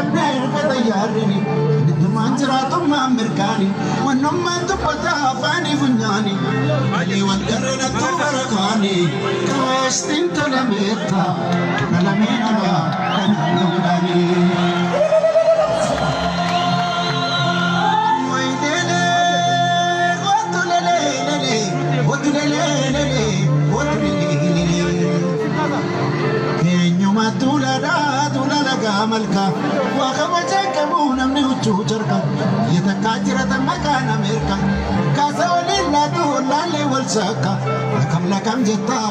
كنير كتيارني بدمان جراتم أمريكاني ونما تبتا فاني فنياني علي والقرن تبركاني كاستين تلميتا نلمينا كنولاني Malka, wakabaja kamu namni ucu cerka, yata kajira tamakan Amerika, kasa walilla tu lale walsaka, lakam jeta,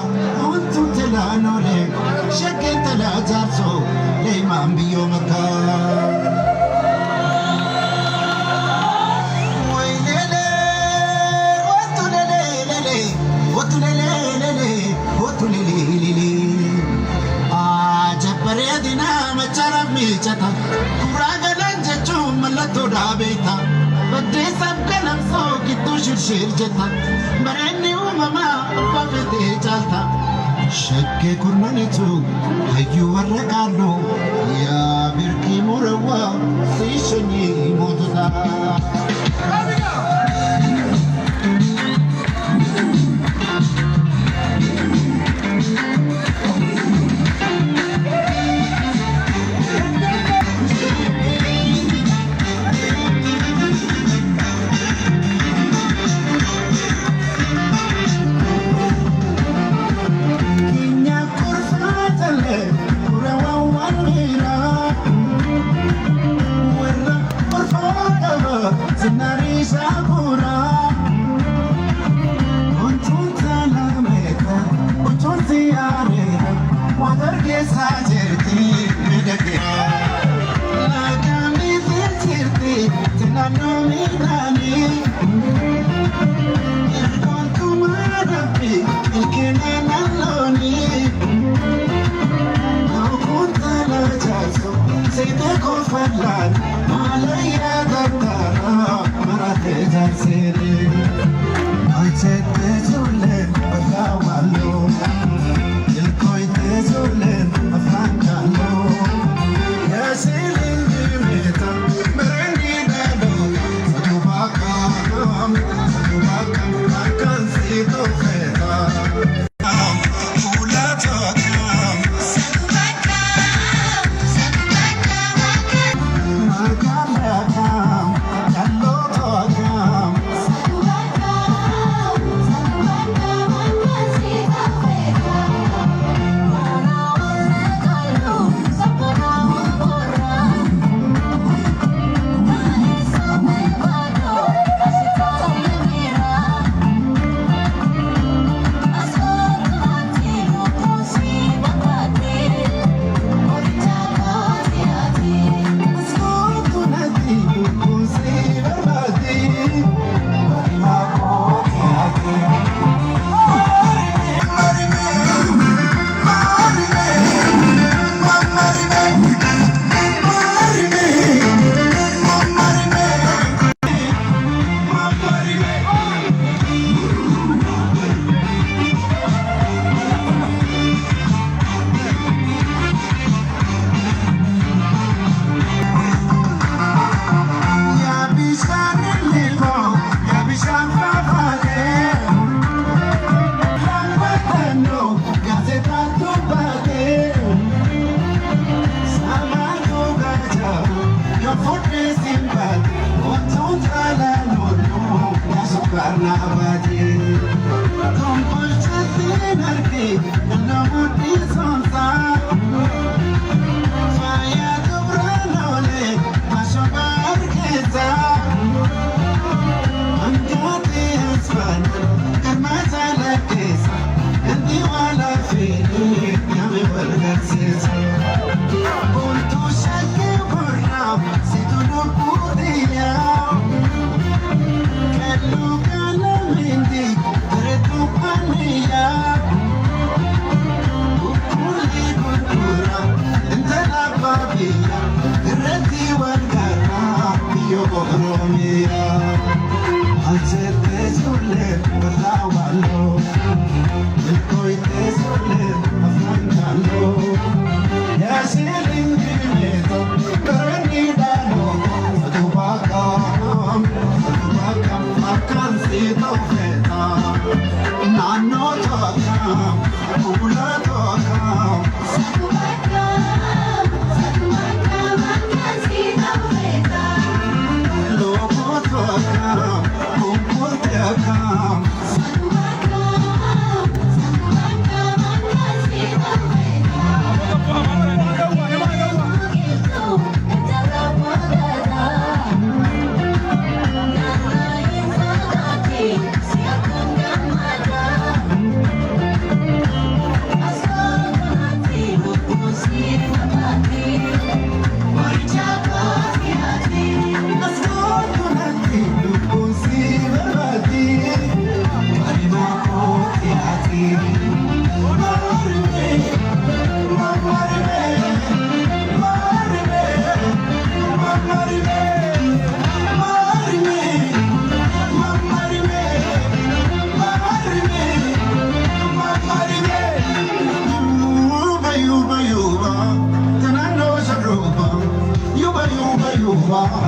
untu telanole, shakin tela jarso, le mambiyo maka. Chata, Kuraga Lanjachu, Malato Dabeta, but this up Galam so Kitu should jeta, but I knew Mama, Pavete Chata, Shake Kurmanitu, you are Ricardo, Ya Birki Murawa, Sishani Motoda. Yes, Baba